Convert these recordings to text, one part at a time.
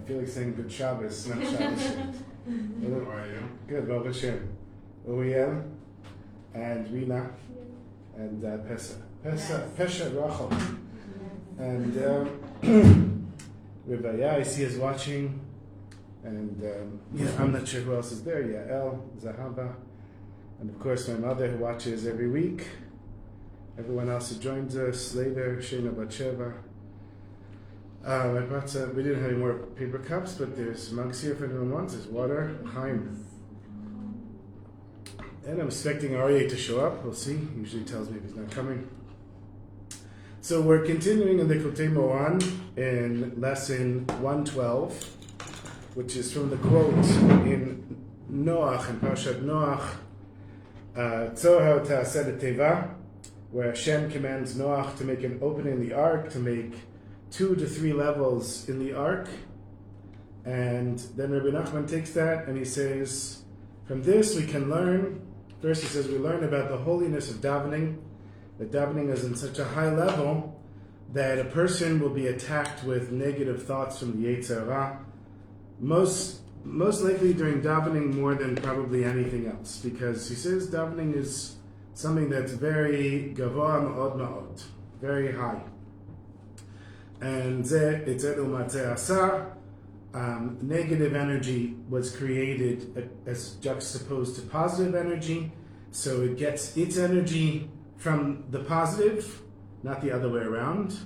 feel like saying good Shabbos, not Shabbos. How are you? Good, Baruch Hashem. OEM and Rina and Pesha Rachel. And Rebbe, I see is watching. And I'm not sure who else is there. Yael, Zahaba. And of course my mother who watches every week. Everyone else who joins us later, Shena Batsheva. I brought we didn't have any more paper cups, but there's mugs here if anyone wants. There's water, Chaim. And I'm expecting Aryeh to show up. We'll see. He usually tells me if he's not coming. So we're continuing in the Likutey Moharan in lesson 112, which is from the quote in Noach, in Parashat Noach, Tzor Ta'aseh Teva, where Hashem commands Noach to make an opening in the ark, to make 2 to 3 levels in the ark. And then Rebbe Nachman takes that and he says, from this we can learn, first he says we learn about the holiness of davening, that davening is in such a high level that a person will be attacked with negative thoughts from the Yetzer Hara, most likely during davening more than probably anything else, because he says davening is something that's very gavoa ma'od ma'od, very high. And negative energy was created as juxtaposed to positive energy, so it gets its energy from the positive, not the other way around.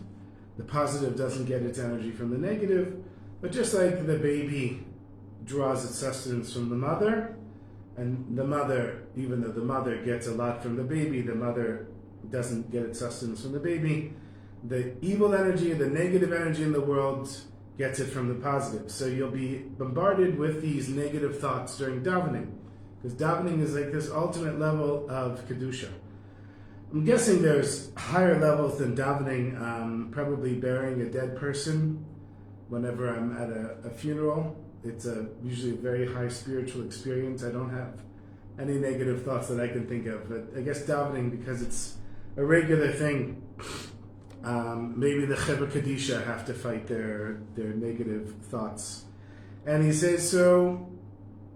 The positive doesn't get its energy from the negative, but just like the baby draws its sustenance from the mother, and the mother, even though the mother gets a lot from the baby, the mother doesn't get its sustenance from the baby. The evil energy, the negative energy in the world gets it from the positive. So you'll be bombarded with these negative thoughts during davening, because davening is like this ultimate level of Kedusha. I'm guessing there's higher levels than davening, probably burying a dead person. Whenever I'm at a funeral, it's usually a very high spiritual experience. I don't have any negative thoughts that I can think of, but I guess davening, because it's a regular thing, maybe the Chevra Kadisha have to fight their negative thoughts. And he says, so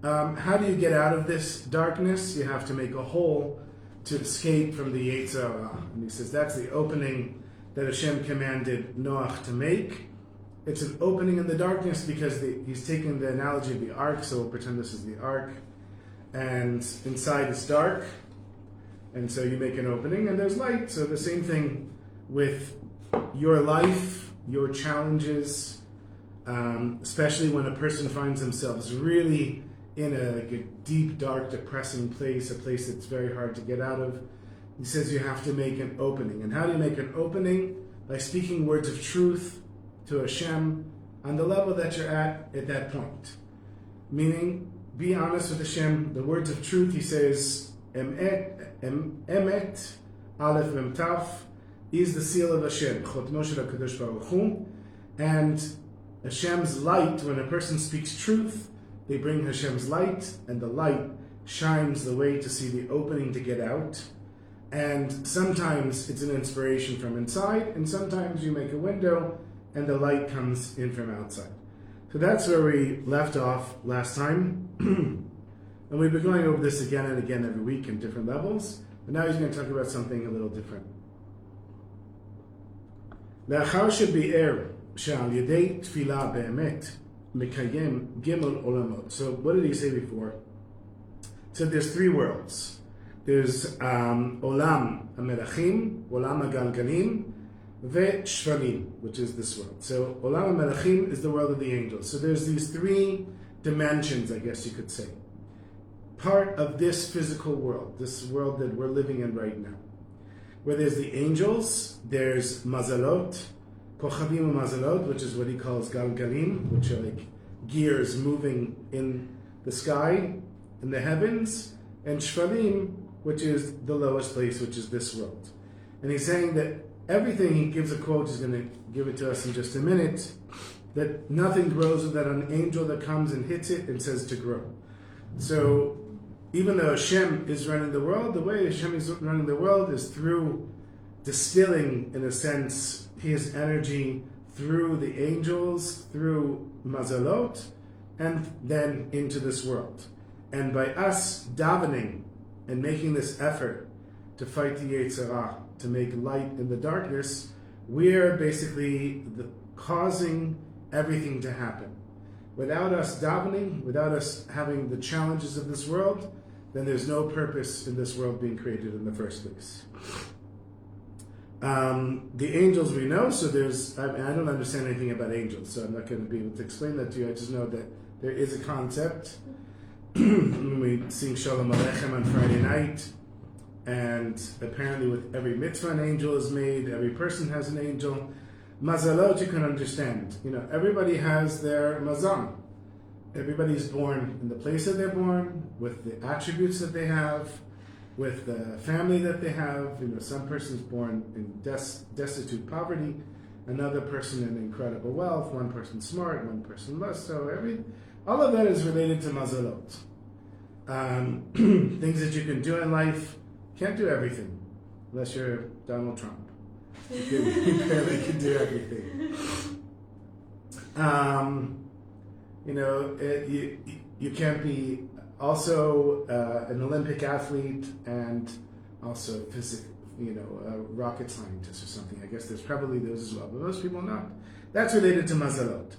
how do you get out of this darkness? You have to make a hole to escape from the Yetzer Hara. And he says that's the opening that Hashem commanded Noach to make. It's an opening in the darkness because he's taking the analogy of the ark, so we'll pretend this is the ark. And inside is dark, and so you make an opening and there's light. So the same thing with your life, your challenges, especially when a person finds themselves really in a deep, dark, depressing place, a place that's very hard to get out of. He says you have to make an opening. And how do you make an opening? By speaking words of truth to Hashem on the level that you're at that point. Meaning, be honest with Hashem. The words of truth, he says, Emet, Aleph Mem Taf, is the seal of Hashem, Chotmo Shel HaKadosh Baruch Hu. And Hashem's light, when a person speaks truth, they bring Hashem's light, and the light shines the way to see the opening to get out. And sometimes it's an inspiration from inside, and sometimes you make a window, and the light comes in from outside. So that's where we left off last time. And we've been going over this again and again every week in different levels. But now he's going to talk about something a little different. לאחר שביאר שעל ידי תפילה באמת מקיים גimel olamot. So what did he say before? So there's 3 worlds. There's Olam HaMelachim, Olam HaGalgalim, Shvalim, which is this world. So Olam HaMelachim is the world of the angels. So there's these 3 dimensions, I guess you could say. Part of this physical world, this world that we're living in right now. Where there's the angels, there's Mazalot, Kochavim Mazalot, which is what he calls Galgalim, which are like gears moving in the sky, in the heavens, and Shvalim, which is the lowest place, which is this world. And he's saying that everything, he gives a quote, he's going to give it to us in just a minute, that nothing grows without an angel that comes and hits it and says to grow. So even though Hashem is running the world, the way Hashem is running the world is through distilling, in a sense, his energy through the angels, through mazalot, and then into this world. And by us davening and making this effort to fight the Yetzer Hara, to make light in the darkness, we're basically causing everything to happen. Without us davening, without us having the challenges of this world, then there's no purpose in this world being created in the first place. The angels we know, so I don't understand anything about angels, so I'm not going to be able to explain that to you. I just know that there is a concept. We sing Shalom Aleichem on Friday night, and apparently with every mitzvah an angel is made, every person has an angel. Mazalot you can understand. Everybody has their mazal. Everybody's born in the place that they're born, with the attributes that they have, with the family that they have. Some person's born in destitute poverty, another person in incredible wealth, one person smart, one person less. So all of that is related to mazalot. Things that you can do in life, can't do everything, unless you're Donald Trump. You barely can do everything. You can't be also an Olympic athlete and also a rocket scientist or something. I guess there's probably those as well, but most people not. That's related to mazalot.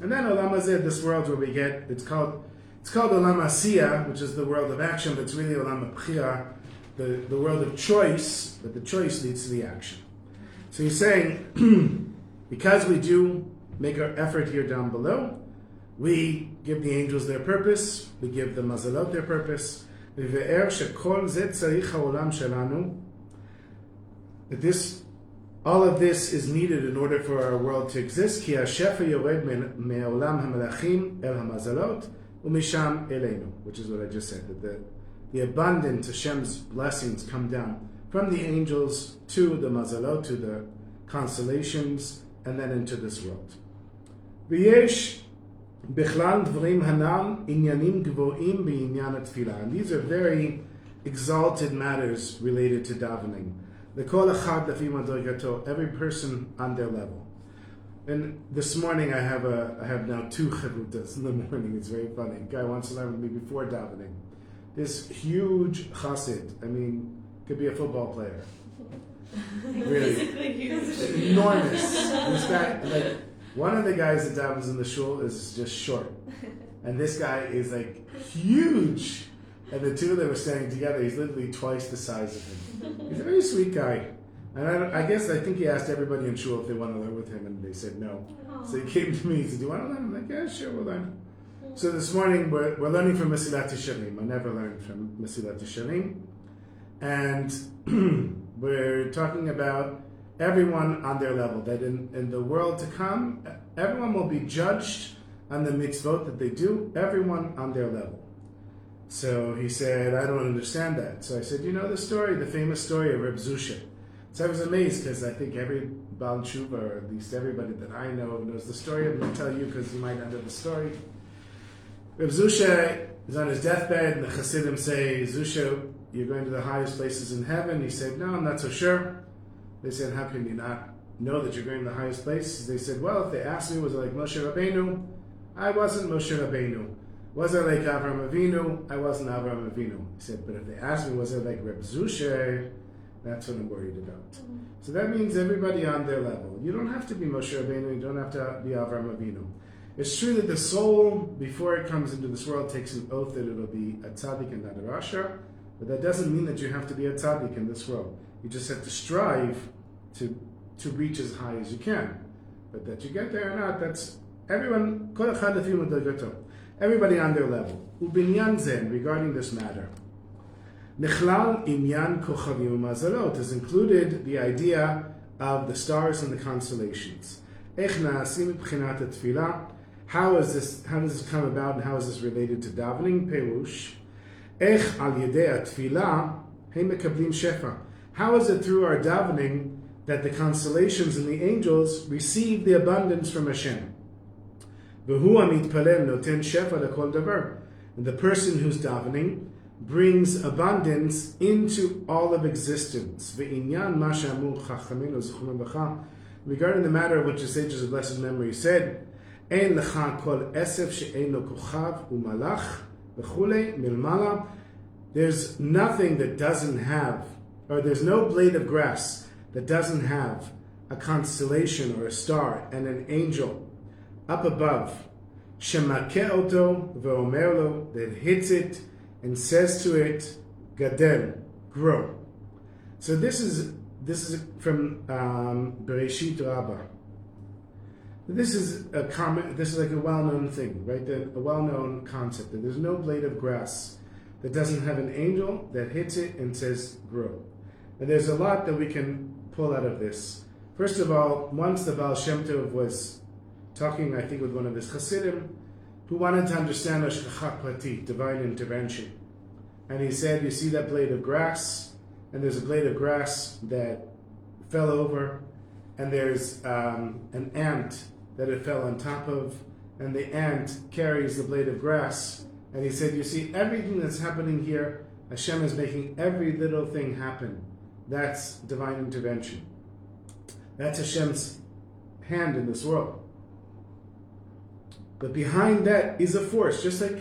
And then Olam Hazeh, this world where we get, it's called Olam Asiyah, which is the world of action, but it's really Olam Bechira, the world of choice, but the choice leads to the action. So he's saying, because we do make our effort here down below, we give the angels their purpose, we give the mazalot their purpose. All of this is needed in order for our world to exist. Which is what I just said, that the abundant Hashem's blessings come down from the angels to the mazalot, to the constellations, and then into this world. And these are very exalted matters related to davening. Every person on their level. And this morning I have now 2 chavutas in the morning. It's very funny. A guy wants to learn with me before davening. This huge chassid, could be a football player. Really. Enormous. This guy, one of the guys that davens in the shul is just short. And this guy is huge. And the two of them are standing together. He's literally twice the size of him. He's a very sweet guy. And I think he asked everybody in shul if they want to learn with him, and they said no. Aww. So he came to me, he said, do you want to learn? I'm like, yeah, sure, we'll learn. So this morning, we're learning from Mesilat Yesharim. I never learned from Mesilat Yesharim. And we're talking about everyone on their level, that in the world to come, everyone will be judged on the mitzvot that they do, everyone on their level. So he said, I don't understand that. So I said, the story, the famous story of Reb Zusha. So I was amazed, because I think every Baal Tshuva, or at least everybody that I know, knows the story. I'm going to tell you because you might not know the story. Reb Zusha is on his deathbed, and the Chassidim say, Zusha, you're going to the highest places in heaven. He said, no, I'm not so sure. They said, how can you not know that you're going to the highest place? They said, well, if they asked me, was it like Moshe Rabbeinu? I wasn't Moshe Rabbeinu. Was it like Avraham Avinu? I wasn't Avraham Avinu. He said, but if they asked me, was it like Reb Zusha? That's what I'm worried about. Mm-hmm. So that means everybody on their level. You don't have to be Moshe Rabbeinu. You don't have to be Avraham Avinu. It's true that the soul, before it comes into this world, takes an oath that it'll be a tzaddik and not a rasha. But that doesn't mean that you have to be a tzaddik in this world. You just have to strive to reach as high as you can. But that you get there or not, that's everyone, everybody on their level. Ubinyan zen, regarding this matter. Nechlal inyan kochavim mazalot has included the idea of the stars and the constellations. Ech na'asim b'chinat tefillah. How does this come about, and how is this related to davening? Perush. Ech al yedei tefillah he mekablim shefa. How is it through our davening that the constellations and the angels receive the abundance from Hashem? V'hu hamitpalel noten shefa lekol davar. And the person who's davening brings abundance into all of existence. Ve'inyan ma she'amu chachamim u'zuchumim b'cha. Regarding the matter of which the sages of blessed memory said, אין לך כל עשב שאין לו כוכב ומלאך וכולי מלמעלה. There's nothing that doesn't have, or there's no blade of grass that doesn't have a constellation or a star and an angel up above. Shemake oto ve'omer lo, that hits it and says to it, gadel, grow. So this is from Bereshit Rabbah. This is like a well-known thing, right? A well-known concept that there's no blade of grass that doesn't have an angel that hits it and says, grow. And there's a lot that we can pull out of this. First of all, once the Baal Shem Tov was talking, I think, with one of his Hasidim, who wanted to understand Hashgacha Prati, divine intervention. And he said, you see that blade of grass, and there's a blade of grass that fell over, and there's an ant that it fell on top of, and the ant carries the blade of grass. And he said, you see, everything that's happening here, Hashem is making every little thing happen. That's divine intervention. That's Hashem's hand in this world. But behind that is a force, just like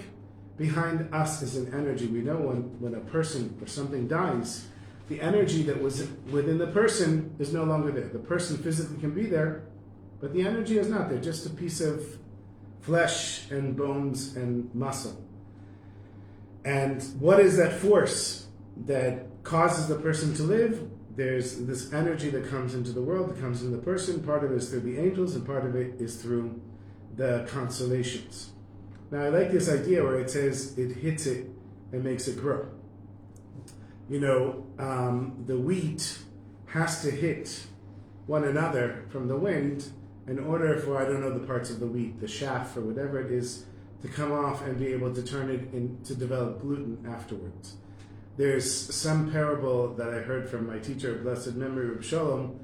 behind us is an energy. We know when a person or something dies, the energy that was within the person is no longer there. The person physically can be there, but the energy is not there, just a piece of flesh and bones and muscle. And what is that force that causes the person to live? There's this energy that comes into the world, that comes into the person. Part of it is through the angels, and part of it is through the constellations. Now, I like this idea where it says it hits it and makes it grow. You know, the wheat has to hit one another from the wind in order for, I don't know the parts of the wheat, the chaff or whatever it is, to come off and be able to turn it to develop gluten afterwards. There's some parable that I heard from my teacher, blessed memory, Reb Shalom.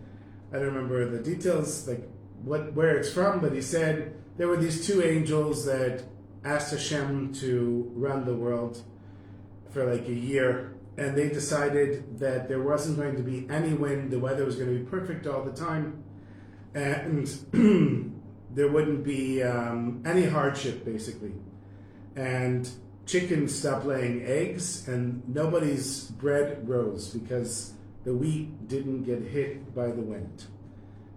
I don't remember the details, like where it's from, but he said there were these two angels that asked Hashem to run the world for like a year, and they decided that there wasn't going to be any wind, the weather was going to be perfect all the time, and there wouldn't be any hardship, basically. And chickens stopped laying eggs, and nobody's bread rose because the wheat didn't get hit by the wind.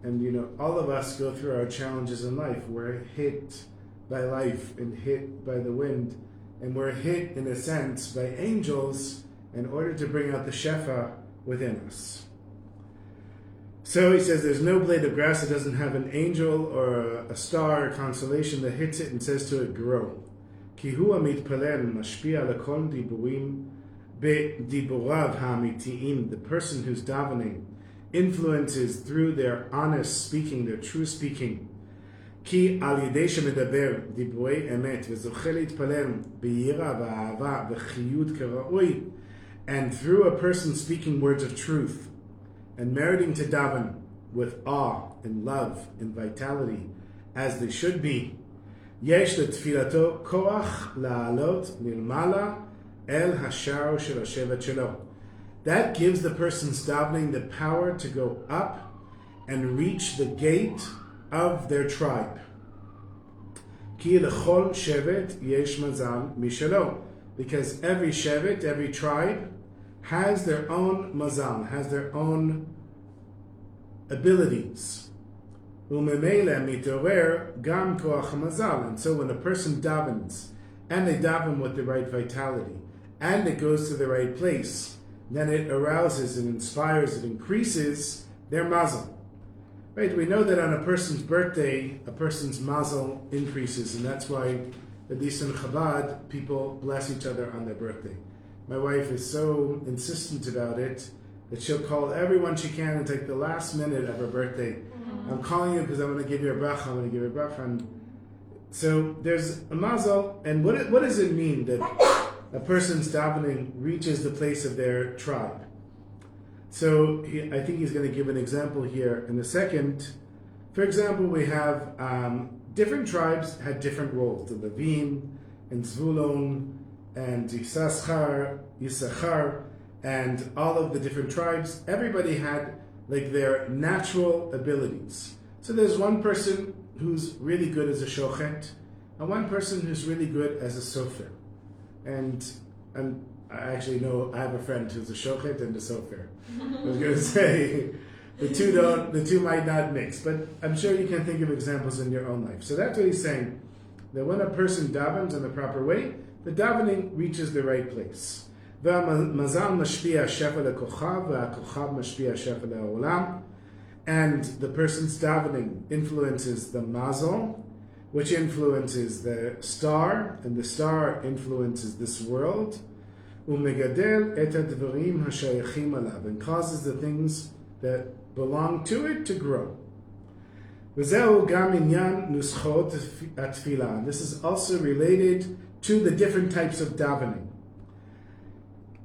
And you know, all of us go through our challenges in life. We're hit by life and hit by the wind, and we're hit in a sense by angels in order to bring out the shefa within us. So he says there's no blade of grass that doesn't have an angel or a star or constellation that hits it and says to it, grow. כי הוא המתפלל משפיע לכל דיבורים בדיבוריו האמיתיים. The person who's davening influences through their honest speaking, their true speaking. כי על ידי שמדבר דיבורי אמת וזוכה להתפלל ביראה ואהבה וחיות כראוי, and through a person speaking words of truth and meriting to daven with awe and love and vitality as they should be, יש לתפילתו כוח לעלות מלמעלה אל השער של השבט שלו. That gives the person's davening the power to go up and reach the gate of their tribe. כי לכל שבט יש מזל משלו. Because every shevet, every tribe, has their own mazal, has their own abilities. וממילא מתעורר גם כוח המזל. And so when a person davens, and they daven with the right vitality, and it goes to the right place, then it arouses, it inspires, it increases their mazel. Right? We know that on a person's birthday, a person's mazel increases, and that's why, at least in Chabad, people bless each other on their birthday. My wife is so insistent about it that she'll call everyone she can and take the last minute of her birthday. I'm calling you because I'm going to give you a bracha. I'm going to give you a bracha. And so there's a mazel, and what does it mean that a person's davening reaches the place of their tribe? So I think he's going to give an example here in a second. For example, we have different tribes had different roles. The Levim and Zvulun and Yisachar and all of the different tribes. Everybody had like their natural abilities. So there's one person who's really good as a shochet, and one person who's really good as a sofer. And I actually know I have a friend who's a shochet and a sofer. I was going to say the two might not mix, but I'm sure you can think of examples in your own life. So that's what he's saying, that when a person davens in the proper way, the davening reaches the right place. And the person's davening influences the mazel, which influences the star, and the star influences this world. And causes the things that belong to it to grow. This is also related to the different types of davening.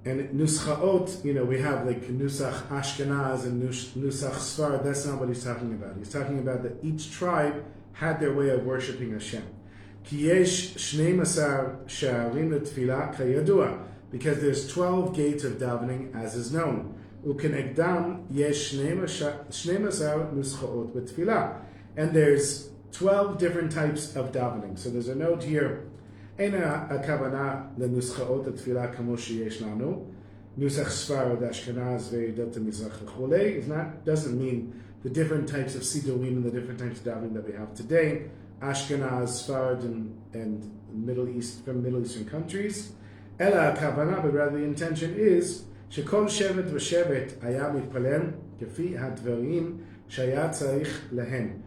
And nuschaot, we have like nusach Ashkenaz and nusach Sfard. That's not what he's talking about. He's talking about that each tribe had their way of worshiping Hashem. Because there's 12 gates of davening, as is known. And there's 12 different types of davening. So there's a note here. הכוונה לנוסחאות התפילה כמו שיש לנו, נוסח ספרד, אשכנז ועדות המזרח וכולי. It doesn't mean the different types of sidurim and the different types of davening that we have today, Ashkenaz, Sfard, and Middle East, from Middle Eastern countries. אלא הכוונה, but rather the intention is שכל שבט ושבט היה מתפלל כפי הדברים שהיה צריך להם.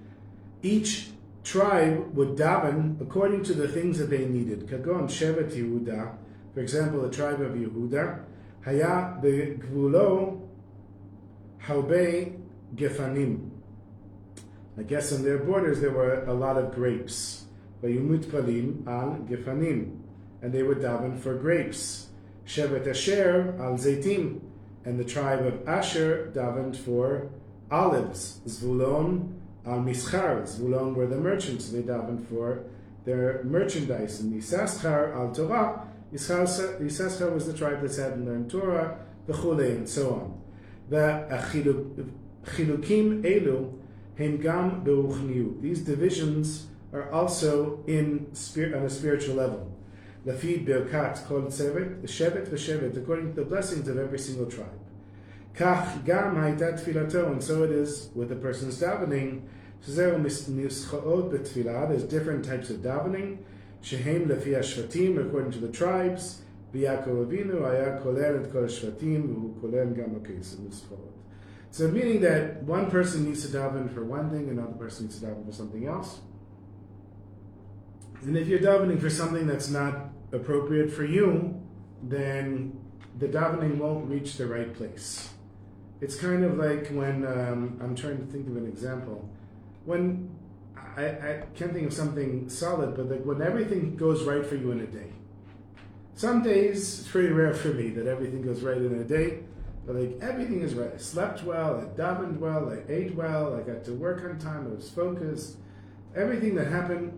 Each tribe would daven according to the things that they needed. Kagon Shevet Yehuda, for example, the tribe of Yehuda, Haya begvulo harbe gefanim. I guess on their borders there were a lot of grapes. Vayumutpalim al gefanim, and they would daven for grapes. Shevet Asher al zeitim, and the tribe of Asher davened for olives. Zvulon al mischar, Zvulon were the merchants, they davened for their merchandise. And Yisachar al Torah, Yisachar was the tribe that hadn't learned Torah, the Chule, and so on. The chilukim elu hem gam beruchniut. These divisions are also on a spiritual level. Lafid berkat kol tzevet, the shevet v'shevet, according to the blessings of every single tribe. Kach gam haytat tfilato, and so it is with a person's davening. There's different types of davening. Shehem lefi hashvatim, according to the tribes. B'Yaakov Avinu haya kolel et kol hashvatim, v'hu kolel gam hakes nuschaot. So meaning that one person needs to daven for one thing, another person needs to daven for something else. And if you're davening for something that's not appropriate for you, then the davening won't reach the right place. It's kind of like when, I'm trying to think of an example, when, I can't think of something solid, but like when everything goes right for you in a day. Some days, it's pretty rare for me that everything goes right in a day, but like everything is right. I slept well, I davened well, I ate well, I got to work on time, I was focused. Everything that happened,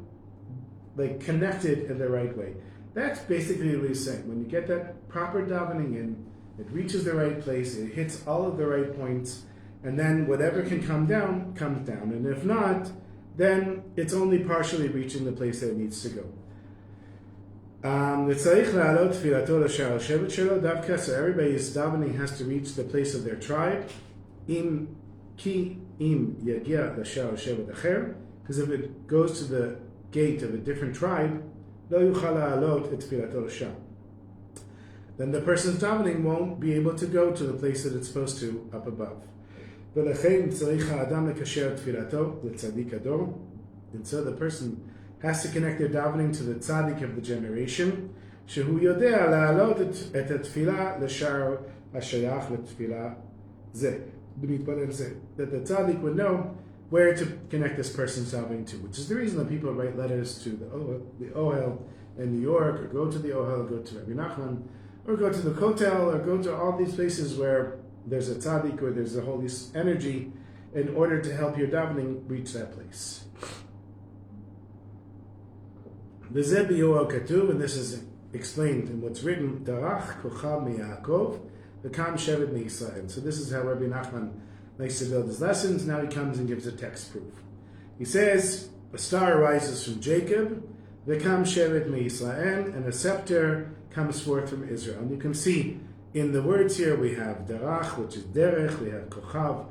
like connected in the right way. That's basically what he's saying. When you get that proper davening in, it reaches the right place, it hits all of the right points, and then whatever can come down, comes down. And if not, then it's only partially reaching the place that it needs to go. So everybody's davening has to reach the place of their tribe. Because if it goes to the gate of a different tribe, then the person's davening won't be able to go to the place that it's supposed to up above. And so the person has to connect their davening to the tzaddik of the generation, that the tzaddik would know where to connect this person's davening to, which is the reason that people write letters to the Ohel in New York, or go to the Ohel, go to Rebbe Nachman, or go to the Kotel, or go to all these places where there's a tzaddik or there's a holy energy, in order to help your davening reach that place. And this is explained in what's written, Darach kochav meYaakov, v'kam shevet meYisrael. So this is how Rebbe Nachman likes to build his lessons. Now he comes and gives a text proof. He says, a star rises from Jacob, v'kam shevet me'Yisrael, and a scepter comes forth from Israel. And you can see in the words here we have darach, which is derech, we have kochav,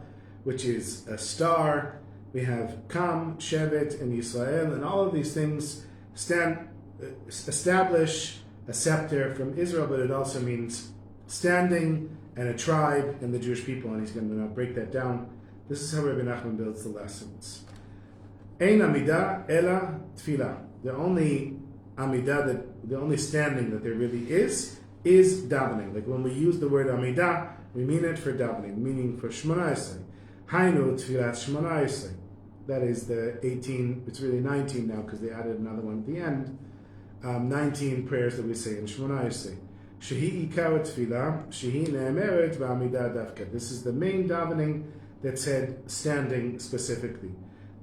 which is a star, we have kam, shevet, and Yisrael, and all of these things establish a scepter from Israel, but it also means standing and a tribe and the Jewish people, and he's going to now break that down. This is how Rebbe Nachman builds the lessons. Ein amidah ela tefillah. The only amidah, the only standing that there really is davening. Like when we use the word amidah, we mean it for davening, meaning for Shmona Esrei. Hainu tefillat Shmona Esrei. That is the 18, it's really 19 now because they added another one at the end. 19 prayers that we say in Shmona Esrei. Shehi ikar tefillah, shehi ne'emeret v'amidah davka. This is the main davening that said standing specifically.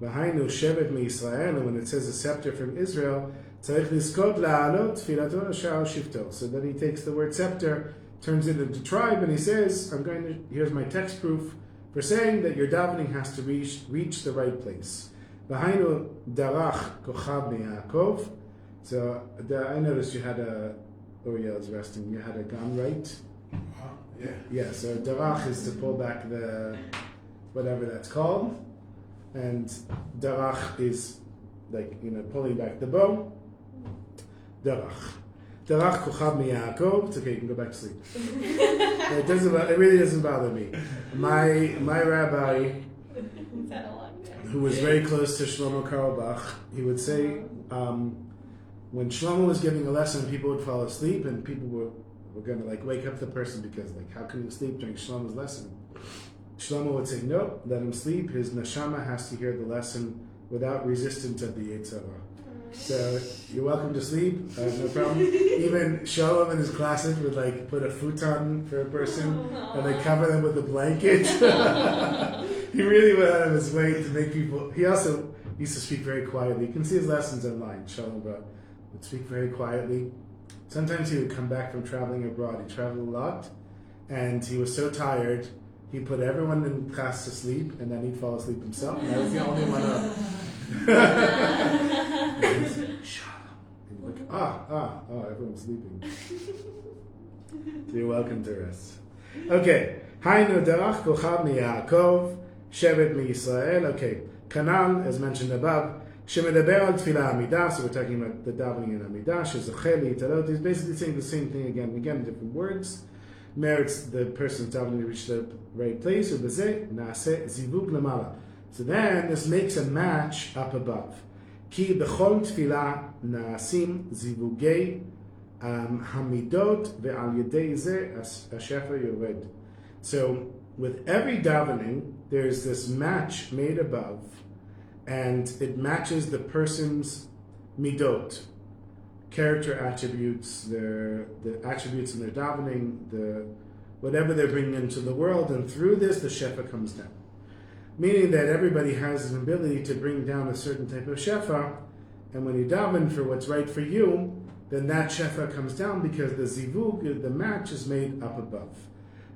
V'hainu shevet me'Yisrael, and when it says a scepter from Israel, tzarich lizkot la'alot tfilato sha'al shifto. So then he takes the word scepter, turns it into tribe, and he says, here's my text proof for saying that your davening has to reach the right place. V'hainu darach kochav me'Yaakov. So I noticed you had Uriel's resting, you had a gun, right? Yeah. Yeah, so darach is to pull back the, whatever that's called. And darach is like, pulling back the bow. Darach kochav me'Yaakov. It's okay, you can go back to sleep. It really doesn't bother me. My rabbi, who was very close to Shlomo Karlbach, he would say, when Shlomo was giving a lesson, people would fall asleep, and people were going to wake up the person because how can you sleep during Shlomo's lesson? Shlomo would say, no, let him sleep. His neshama has to hear the lesson without resistance of the Yetzer Hara. So you're welcome to sleep, no problem. Even Shalom in his classes would put a futon for a person and they cover them with a blanket. He really went out of his way to make people. He also used to speak very quietly. You can see his lessons online. Shalom would speak very quietly. Sometimes he would come back from traveling abroad. He traveled a lot, and he was so tired. He put everyone in class to sleep, and then he'd fall asleep himself, and I was the only one up. Everyone's sleeping. So you're welcome to rest. Okay. Hainu darach kochav me'Yaakov, shevet me'Yisrael. Okay. Kanal, as mentioned above, shemedaber al tefillah amidah. So we're talking about the davening in amidah. Shezacheli talot. He's basically saying the same thing again and again, different words. Merits the person's davening to reach the right place. So then this makes a match up above. Ki b'chol tefillah na'asim zivugei hamidot ve'al yedei zeh hashefa yored. So with every davening, there's this match made above, and it matches the person's midot, character attributes, the attributes in their davening, whatever they're bringing into the world, and through this the shefa comes down. Meaning that everybody has an ability to bring down a certain type of shefa, and when you daven for what's right for you, then that shefa comes down because the zivug, the match, is made up above.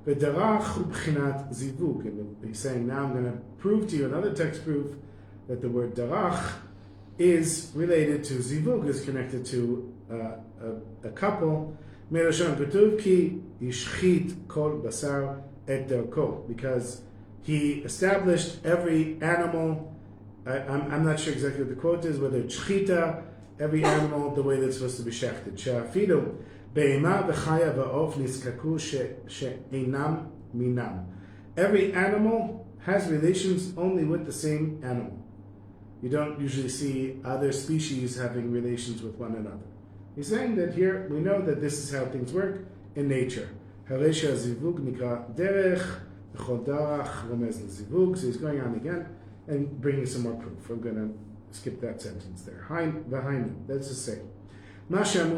But darach hu b'chinat zivug, and he's saying now I'm going to prove to you another text proof that the word darach is related to zivug, is connected to a couple. Melashon ketuv ki yishchit kol basar et darko, because he established every animal. I'm not sure exactly what the quote is, whether it's shchita, every animal the way that's supposed to be shechted. She'afilu be'ema v'chaya v'of niskaku she'einam minam. Every animal has relations only with the same animal. You don't usually see other species having relations with one another. He's saying that here we know that this is how things work in nature. Haresha zivug nikra derech. So he's going on again and bringing some more proof. I'm going to skip that sentence there. That's to say, the sage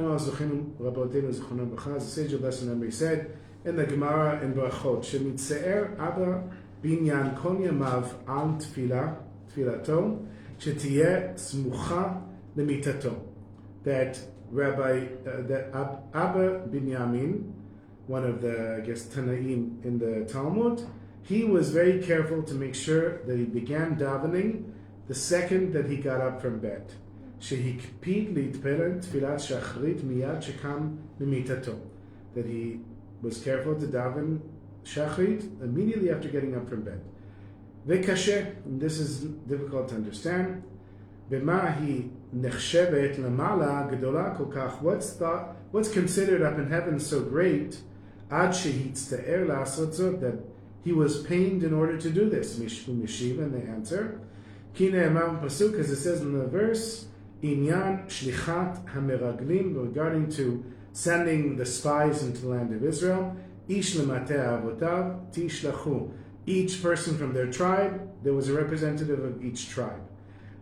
of lesson number said in the Gemara in Brachot, shemitze'er abba binyan kol yamav al tfilato shetiyeh smucha lemitato. That Abba Binyamin, one of the, Tanaim in the Talmud, he was very careful to make sure that he began davening the second that he got up from bed. שהקפיד להתפלל תפילת שחרית מיד שקם ממיטתו. That he was careful to daven shachrit immediately after getting up from bed. וקשה, and this is difficult to understand, במה היא נחשבת למעלה גדולה כל כך? What's considered up in heaven so great, עד שהצטער לעשות זאת, that he was pained in order to do this. Mishiva, and the answer, כי נאמר בפסוק, as it says in the verse, עניין שליחת המרגלים, regarding to sending the spies into the land of Israel, איש למטה אבותיו תשלחו. Each person from their tribe, there was a representative of each tribe.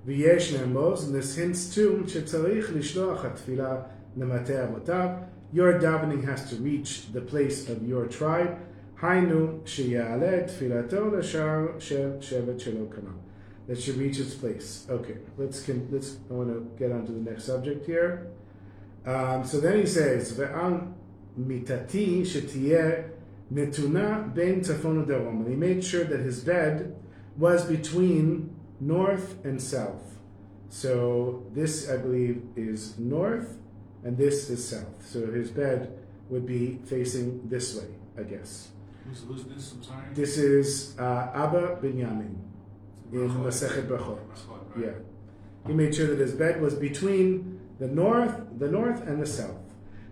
ויש נרמוז, and this hints too, שצריך לשלוח התפילה למטה אבותיו. Your davening has to reach the place of your tribe. היינו שיעלה תפילתו לשער של שבט שלא קנה. That should reach its place. Okay, I want to get on to the next subject here. So then he says, ועל מיטתי שתהיה נתונה בין צפון ודרום. And he made sure that his bed was between north and south. So this, I believe, is north, and this is south. So his bed would be facing this way, I guess. Who's this? I'm sorry? This is Abba Binyamin in Masechet Brachot. Right? Yeah. He made sure that his bed was between the north and the south.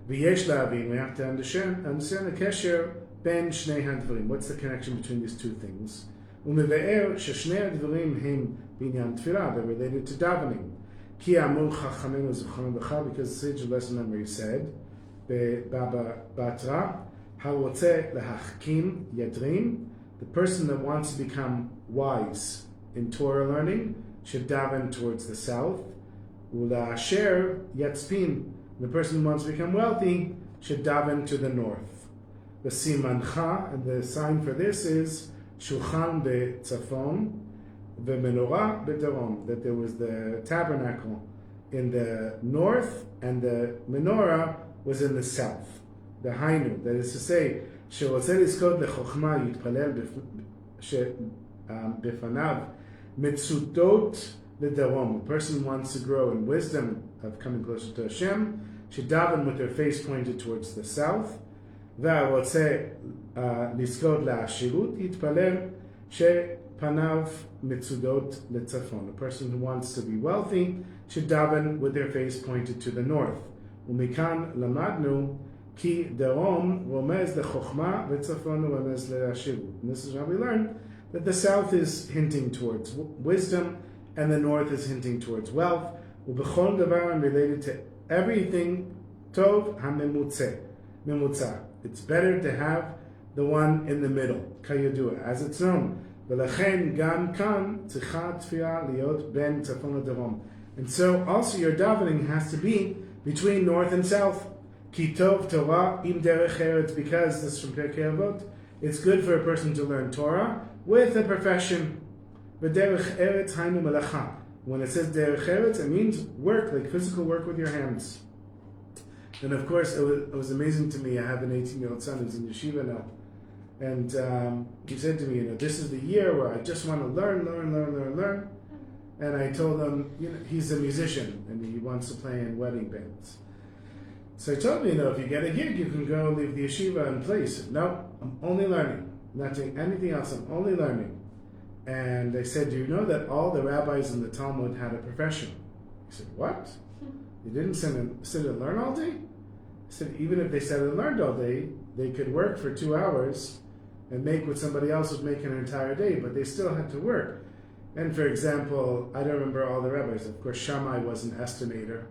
V'yesh la'avin, we have to understand the kesher ben shnei hadvarim. What's the connection between these two things? U'meve'er sheshnei hadvarim hem binyan tefillah. They're related to davening. Ki amur chachamenu zechron b'cha, because the sage of lesson memory said, Baba Batra, harotze lahachkim yadrim, the person that wants to become wise in Torah learning should daven towards the south. Ula'asher yatzpin, the person who wants to become wealthy should daven to the north. The simancha, and the sign for this is shulchan be'tzafon, ve'menorah be'darom, that there was the tabernacle in the north and the menorah was in the south. The hainu, that is to say, שרוצה לזכות לחוכמה יתפלל בפניו מצודות לדרום. A person wants to grow in wisdom of coming closer to Hashem should daven with their face pointed towards the south. והרוצה לזכות לעשירות יתפלל שפניו מצודות לצפון. A person who wants to be wealthy should daven with their face pointed to the north. ומכאן למדנו כי דרום רומז לחוכמה וצפון רומז לעשירות. And this is how we learn that the south is hinting towards wisdom and the north is hinting towards wealth. ובכל דבר related to everything טוב הממוצע. It's better to have the one in the middle, כידוע, as it's known. ולכן גם כאן צריכה תפילה להיות בין צפון לדרום. And so also your davening has to be between north and south. כי טוב תורה עם דרך ארץ, because this is from Pirkei Avot, it's good for a person to learn Torah with a profession. ודרך ארץ היינו מלאכה. When it says derech eretz, it means work, like physical work with your hands. And of course, it was amazing to me. I have an 18-year-old son who's in yeshiva now. And he said to me, this is the year where I just want to learn. And I told him, he's a musician and he wants to play in wedding bands. So I told him, if you get a gig, you can go leave the yeshiva and play. He said, no, I'm only learning. I'm not doing anything else. I'm only learning. And I said, do you know that all the rabbis in the Talmud had a profession? He said, what? You didn't sit and learn all day? I said, even if they sat and learned all day, they could work for 2 hours and make what somebody else would make an entire day, but they still had to work. And for example, I don't remember all the rabbis. Of course, Shammai was an estimator.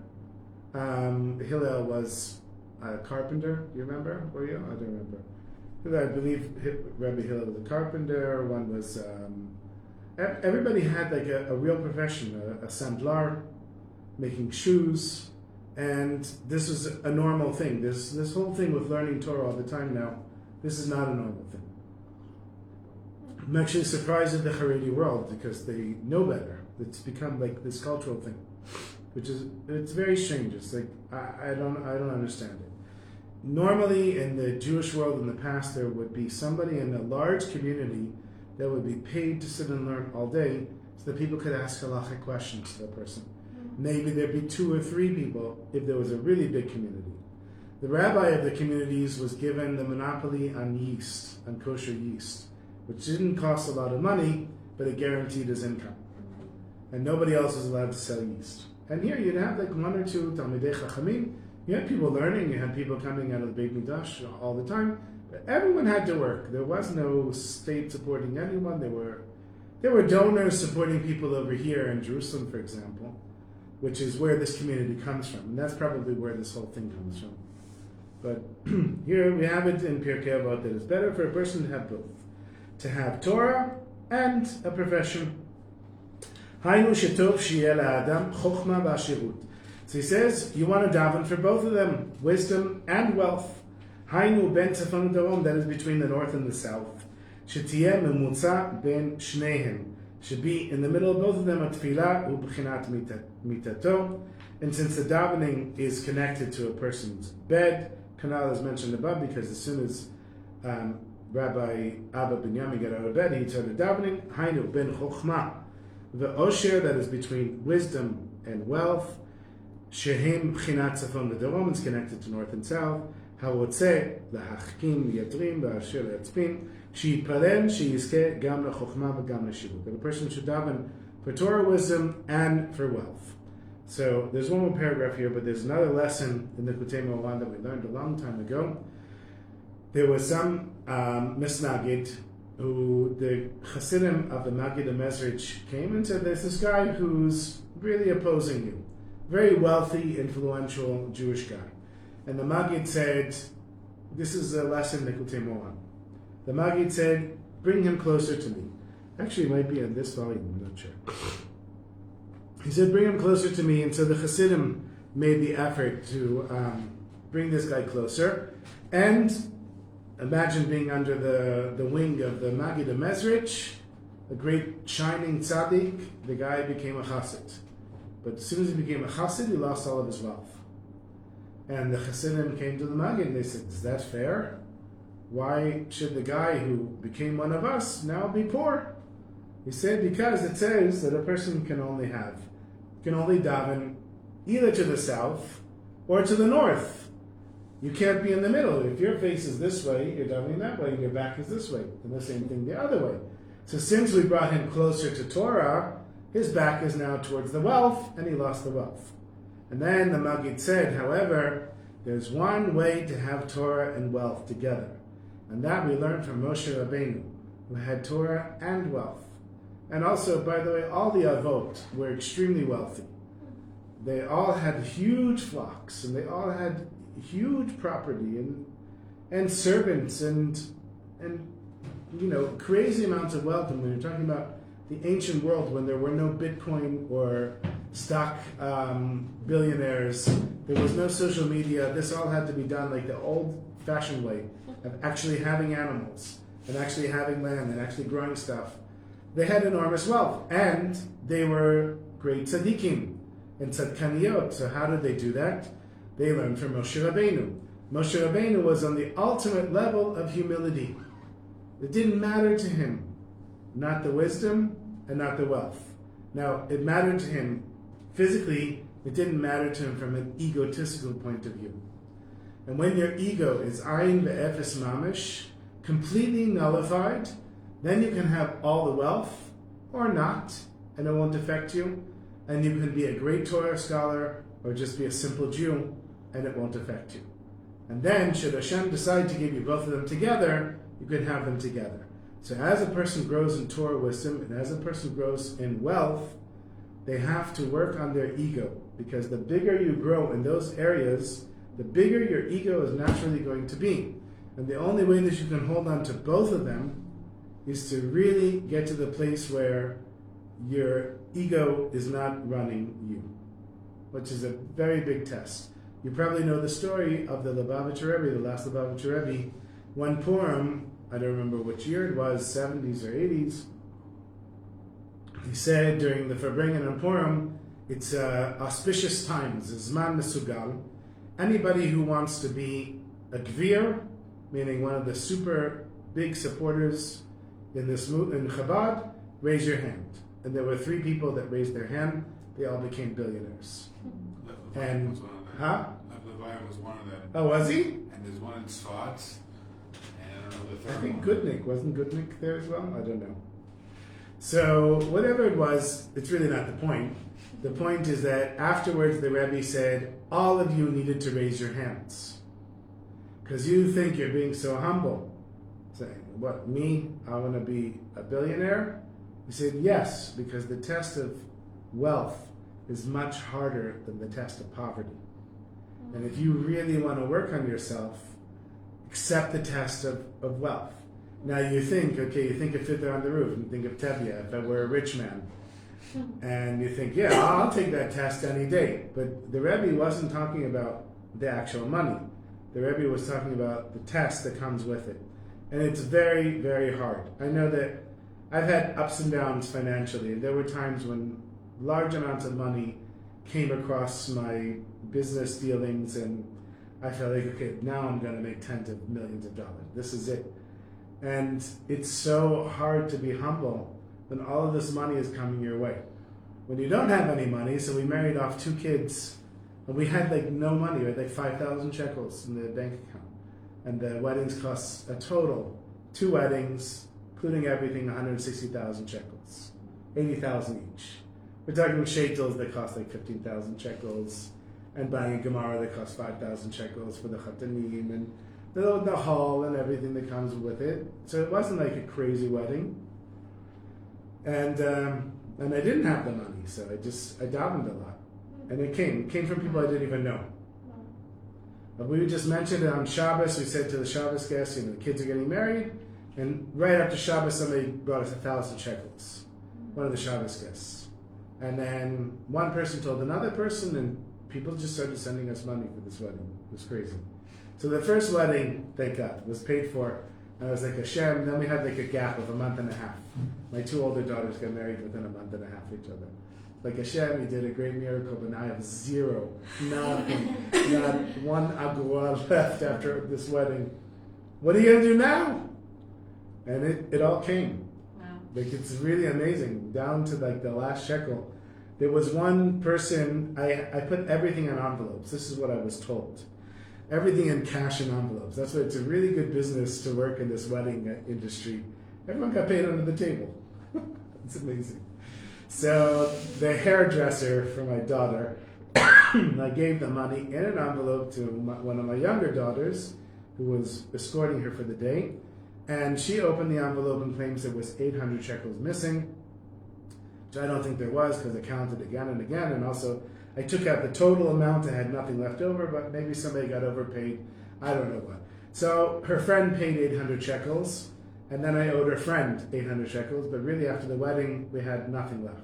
Hillel was a carpenter. Do you remember? Were you? I don't remember. I believe Rebbe Hillel was a carpenter. One was... everybody had like a real profession, a sandlar, making shoes, and this was a normal thing. This whole thing with learning Torah all the time now, this is not a normal thing. I'm actually surprised at the Haredi world because they know better. It's become like this cultural thing, it's very strange. It's like I don't understand it. Normally in the Jewish world in the past, there would be somebody in a large community that would be paid to sit and learn all day, so that people could ask halachic questions to the person. Maybe there'd be 2 or 3 people if there was a really big community. The rabbi of the communities was given the monopoly on yeast, on kosher yeast, which didn't cost a lot of money, but it guaranteed his income. And nobody else was allowed to sell yeast. And here you'd have like 1 or 2 Talmidei Chachamim. You had people learning, you had people coming out of the Beit Midrash all the time. But everyone had to work. There was no state supporting anyone. There were donors supporting people over here in Jerusalem, for example, which is where this community comes from. And that's probably where this whole thing comes from. But here we have it in Pirkei Avot that it's better for a person to have both. To have Torah and a profession. Hainu shetov sheyeh la'adam chokhmah v'ashirut. So he says, you want to daven for both of them, wisdom and wealth. Hainu ben tzafon u'darom, that is between the north and the south. Shetiyeh memutza ben shnehem, should be in the middle of both of them, a tefillah u'b'chinat mitato. And since the davening is connected to a person's bed, Kanal is mentioned above because as soon as Rabbi Abba Binyamin got out of bed, he started davening. Hainu ben chokhmah, the osher, that is between wisdom and wealth. Shehem b'chinat tzafon v'darom, is connected to north and south. Hawotzeh lahachkim yadrim v'asher le'atzpin. She'yitpalel she'yizkeh gam lechokhmah v'gam leshivuk. That a person should daven for Torah, wisdom, and for wealth. So there's one more paragraph here, but there's another lesson in the Likutey Moharan that we learned a long time ago. There was some misnagid who the Hasidim of the Magid Mezrich came and said, there's this guy who's really opposing you. Very wealthy, influential Jewish guy. And the Magid said, this is a lesson in Likutey Moharan. The Magid said, bring him closer to me. Actually, it might be in this volume, I'm not sure. He said, bring him closer to me. And so the Hasidim made the effort to bring this guy closer. And imagine being under the wing of the Magid Mezrich, a great shining tzaddik. The guy became a chassid. But as soon as he became a chassid, he lost all of his wealth. And the Hasidim came to the Magid and they said, is that fair? Why should the guy who became one of us now be poor? He said, because it says that a person can only daven either to the south or to the north. You can't be in the middle. If your face is this way, you're davening that way, and your back is this way, and the same thing the other way. So since we brought him closer to Torah, his back is now towards the wealth, and he lost the wealth. And then the Magid said, however, there's one way to have Torah and wealth together. And that we learned from Moshe Rabbeinu, who had Torah and wealth. And also, by the way, all the Avot were extremely wealthy. They all had huge flocks, and they all had huge property, and servants, and crazy amounts of wealth. And when you're talking about the ancient world, when there were no Bitcoin or stock billionaires, there was no social media. This all had to be done like the old-fashioned way of actually having animals, and actually having land, and actually growing stuff. They had enormous wealth, and they were great tzaddikim and tzadkaniyot. So how did they do that? They learned from Moshe Rabbeinu. Moshe Rabbeinu was on the ultimate level of humility. It didn't matter to him, not the wisdom and not the wealth. Now, it mattered to him physically, it didn't matter to him from an egotistical point of view. And when your ego is ayin ve'efes mamish, completely nullified, then you can have all the wealth, or not, and it won't affect you. And you can be a great Torah scholar, or just be a simple Jew, and it won't affect you. And then, should Hashem decide to give you both of them together, you can have them together. So as a person grows in Torah wisdom, and as a person grows in wealth, they have to work on their ego. Because the bigger you grow in those areas, the bigger your ego is naturally going to be. And the only way that you can hold on to both of them is to really get to the place where your ego is not running you, which is a very big test. You probably know the story of the Lubavitcher Rebbe, the last Lubavitcher Rebbe. One Purim, I don't remember which year it was, 70s or 80s, he said during the Farbrengen on Purim, it's auspicious times, Zman Mesugal. Anybody who wants to be a Gvir, meaning one of the super big supporters in Chabad, raise your hand. and there were 3 people that raised their hand. They all became billionaires. And, was one of them. huh? Lev was one of them. Oh, was he? And there's one in Tzfat, and I don't know the third I think one. Goodnick. Wasn't Goodnick there as well? I don't know. So, whatever it was, it's really not the point. The point is that afterwards the Rebbe said, all of you needed to raise your hands. Because you think you're being so humble. Saying, what, me? I want to be a billionaire? He said, yes, because the test of wealth is much harder than the test of poverty. And if you really want to work on yourself, accept the test of wealth. Now you think of Fiddler on the Roof, and think of Tevye, if I were a rich man. And you think, yeah, I'll take that test any day. But the Rebbe wasn't talking about the actual money. The Rebbe was talking about the test that comes with it. And it's very, very hard. I know that I've had ups and downs financially. There were times when large amounts of money came across my business dealings, and I felt like, okay, now I'm going to make tens of millions of dollars. This is it. And it's so hard to be humble when all of this money is coming your way. When you don't have any money, so we married off 2 kids, and we had like no money. We had like 5,000 shekels in the bank account. And the weddings cost a total, 2 weddings, including everything, 160,000 shekels, 80,000 each. We're talking shaitels that cost like 15,000 shekels, and buying a Gemara that cost 5,000 shekels for the chatanim, and the hall and everything that comes with it. So it wasn't like a crazy wedding. And I didn't have the money, so I davened a lot. And it came from people I didn't even know. But we just mentioned it on Shabbos. We said to the Shabbos guests, the kids are getting married. And right after Shabbos, somebody brought us 1,000 shekels. One of the Shabbos guests. And then one person told another person, and people just started sending us money for this wedding. It was crazy. So the first wedding, thank God, was paid for. And I was like, Hashem. Then we had like a gap of a month and a half. My 2 older daughters got married within a month and a half of each other. Like, Hashem, you did a great miracle, but now I have 0, nothing, not 1 agua left after this wedding. What are you going to do now? And it all came. Wow. Like, it's really amazing, down to like the last shekel. There was one person, I put everything in envelopes. This is what I was told. Everything in cash and envelopes. That's why it's a really good business to work in this wedding industry. Everyone got paid under the table. It's amazing. So the hairdresser for my daughter, I gave the money in an envelope to one of my younger daughters, who was escorting her for the day. And she opened the envelope and claims there was 800 shekels missing, which I don't think there was, because I counted again and again. And also, I took out the total amount. I had nothing left over, but maybe somebody got overpaid. I don't know what. So her friend paid 800 shekels, and then I owed her friend 800 shekels, but really after the wedding, we had nothing left.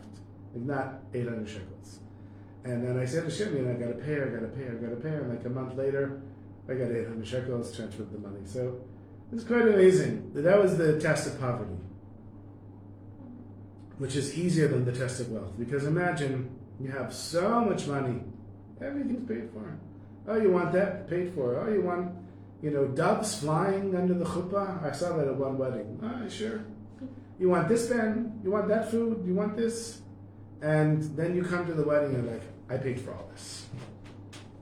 Like, not 800 shekels. And then I said to Shimon, I got to pay her. And like a month later, I got 800 shekels, transferred the money. So it was quite amazing. That was the test of poverty, which is easier than the test of wealth. Because imagine you have so much money, everything's paid for. Oh, you want that? Paid for. Oh, you want, doves flying under the chuppah? I saw that at one wedding. Oh, sure. You want this band? You want that food? You want this? And then you come to the wedding and you're like, I paid for all this.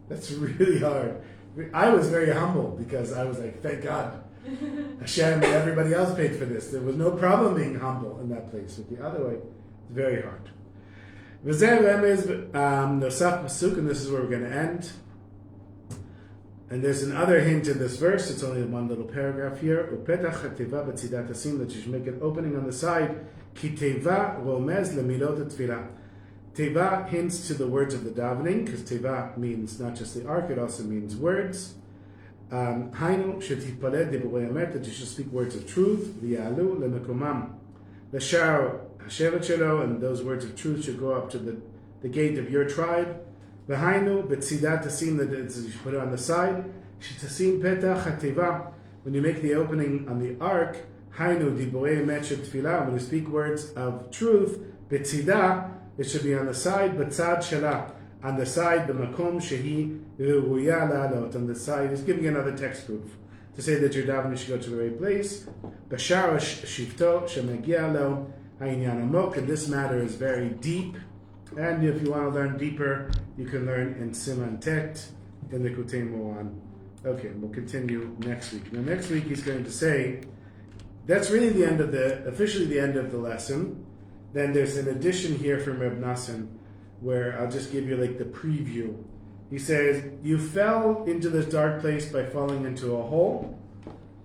That's really hard. I was very humble because I was like, thank God. Hashem and everybody else paid for this. There was no problem being humble in that place. But the other way, it's very hard. V'zeh remez nosaf pasuk, and this is where we're going to end. And there's another hint in this verse. It's only one little paragraph here. Upetach hateva b'tzidat hasim, that you should make an opening on the side. Ki teva romez lemilot tefillah. Teva hints to the words of the davening, because teva means not just the ark, it also means words. Hainu shetitpaled divrei emet, that you should speak words of truth. V'yalu lemekomam l'shar hashevet shelo, and those words of truth should go up to the gate of your tribe. V'hainu b'tzidat tasim, that you should put it on the side. Shetasim petach hateva, when you make the opening on the ark. Hainu divrei emet shetfilah, when you speak words of truth. B'tzidah, it should be on the side. B'tzad shela, on the side. B'makom shehi ruya la'alot, on the side. He's giving another text proof to say that your davening should go to the right place. B'shar shifto shemegia lo, Ha'inyan Amok, and this matter is very deep. And if you want to learn deeper, you can learn in Siman Tet, in Likutey Moharan. Okay, we'll continue next week. Now next week he's going to say, that's really officially the end of the lesson. Then there's an addition here from Rebbe Nachman, where I'll just give you like the preview. He says, you fell into this dark place by falling into a hole,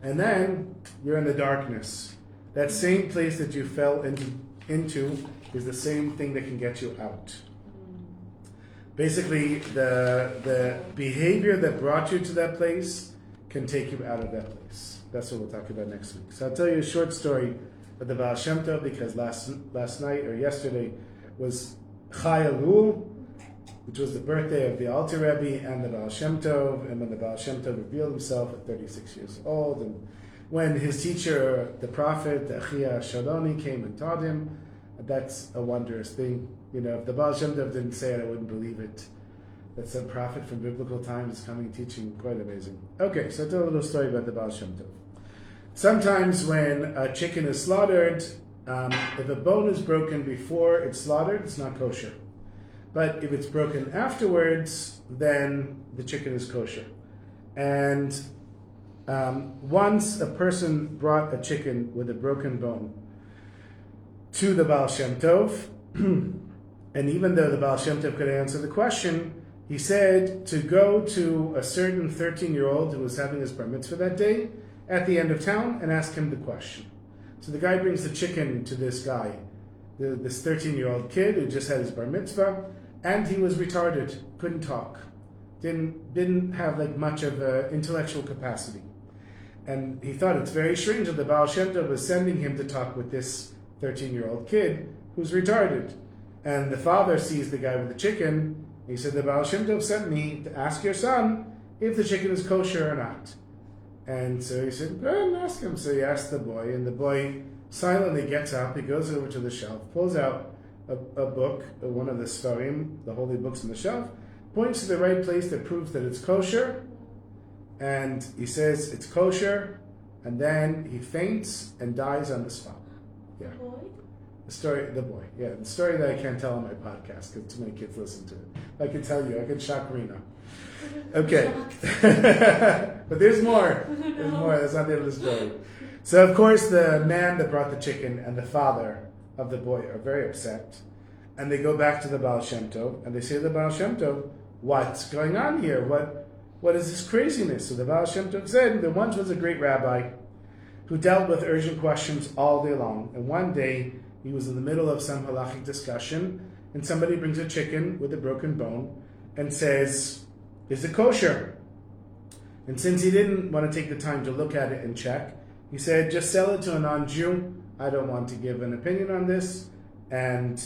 and then you're in the darkness. That same place that you fell into is the same thing that can get you out. Basically, the behavior that brought you to that place can take you out of that place. That's what we'll talk about next week. So I'll tell you a short story of the Baal Shem Tov, because last night or yesterday was Chai Elul, which was the birthday of the Alter Rebbe and the Baal Shem Tov, and when the Baal Shem Tov revealed himself at 36 years old, and when his teacher, the prophet, the Achia Shaloni, came and taught him, that's a wondrous thing. You know, if the Baal Shem Tov didn't say it, I wouldn't believe it. That some prophet from biblical times coming teaching, quite amazing. Okay, so I'll tell a little story about the Baal Shem Tov. Sometimes when a chicken is slaughtered, if a bone is broken before it's slaughtered, it's not kosher. But if it's broken afterwards, then the chicken is kosher. And once a person brought a chicken with a broken bone to the Baal Shem Tov, and even though the Baal Shem Tov could answer the question, he said to go to a certain 13-year-old who was having his bar mitzvah that day at the end of town and ask him the question. So the guy brings the chicken to this guy, this 13-year-old kid who just had his bar mitzvah, and he was retarded, couldn't talk, didn't have like much of intellectual capacity. And he thought it's very strange that the Baal Shem Tov was sending him to talk with this 13-year-old kid who's retarded. And the father sees the guy with the chicken. He said, the Baal Shem Tov sent me to ask your son if the chicken is kosher or not. And so he said, go ahead and ask him. So he asked the boy, and the boy silently gets up, he goes over to the shelf, pulls out a book, one of the Sfarim, the holy books on the shelf, points to the right place that proves that it's kosher, and he says it's kosher, and then he faints and dies on the spot. Yeah. The boy. Yeah, the story that I can't tell on my podcast because too many kids listen to it. I can tell you, I can shock Rena. Okay. But there's more. There's more. That's not the end of the story. So, of course, the man that brought the chicken and the father of the boy are very upset. And they go back to the Baal Shem Tov, and they say to the Baal Shem Tov, what's going on here? What is this craziness? So the Baal Shem Tov said, there once was a great rabbi who dealt with urgent questions all day long. And one day, he was in the middle of some halachic discussion, and somebody brings a chicken with a broken bone and says, is it kosher? And since he didn't want to take the time to look at it and check, he said, just sell it to a non-Jew. I don't want to give an opinion on this. And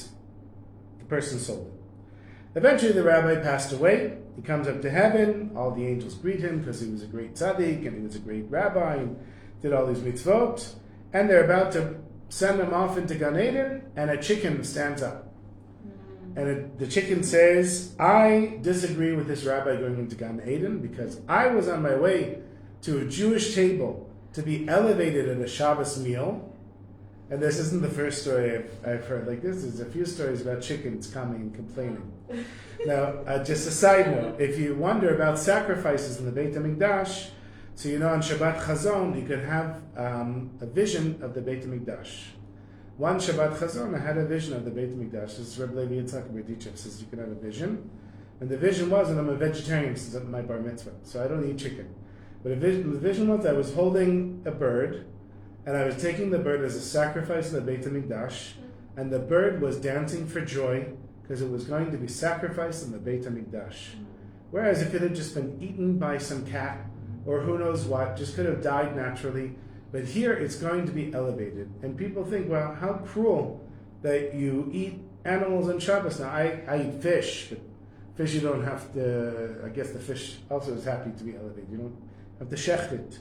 the person sold it. Eventually the rabbi passed away. He comes up to heaven. All the angels greet him because he was a great tzaddik and he was a great rabbi and did all these mitzvot. And they're about to send him off into Gan Eden, and a chicken stands up. And the chicken says, I disagree with this rabbi going into Gan Eden because I was on my way to a Jewish table to be elevated at a Shabbos meal. And this isn't the first story I've heard. Like this, there's a few stories about chickens coming and complaining. Now, just a side note, if you wonder about sacrifices in the Beit HaMikdash, so you know on Shabbat Chazon, you could have a vision of the Beit HaMikdash. One Shabbat Chazon, I had a vision of the Beit HaMikdash. This is Rebbe Yitzchak Berditchev says you can have a vision. And the vision was, and I'm a vegetarian since I'm my bar mitzvah, so I don't eat chicken. But the vision was I was holding a bird, and I was taking the bird as a sacrifice in the Beit HaMikdash, and the bird was dancing for joy because it was going to be sacrificed in the Beit HaMikdash. Whereas if it had just been eaten by some cat, or who knows what, just could have died naturally. But here it's going to be elevated. And people think, well, how cruel that you eat animals on Shabbos. Now, I eat fish, but fish you don't have to, I guess the fish also is happy to be elevated. You don't have to shecht it.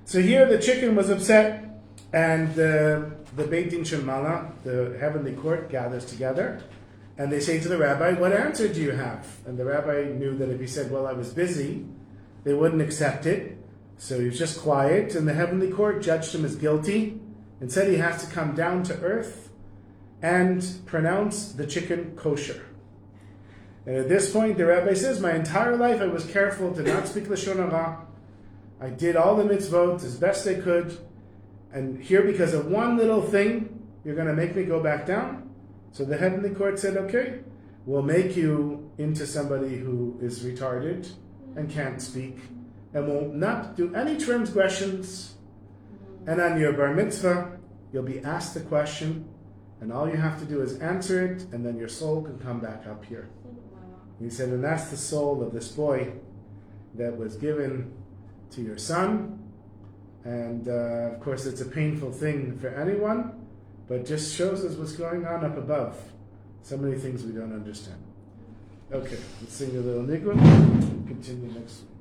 So here the chicken was upset, and the Beit Din Shel Mala, the heavenly court, gathers together, and they say to the rabbi, what answer do you have? And the rabbi knew that if he said, well, I was busy, they wouldn't accept it. So he was just quiet, and the heavenly court judged him as guilty and said he has to come down to earth and pronounce the chicken kosher. And at this point, the rabbi says, my entire life I was careful to not speak Lashon Hara. I did all the mitzvot as best I could. And here, because of one little thing, you're going to make me go back down? So the heavenly court said, okay, we'll make you into somebody who is retarded and can't speak, and will not do any transgressions. And on your bar mitzvah, you'll be asked the question, and all you have to do is answer it, and then your soul can come back up here. He said, and that's the soul of this boy that was given to your son. And of course, it's a painful thing for anyone, but just shows us what's going on up above. So many things we don't understand. Okay, let's sing a little nigun. Continue next week.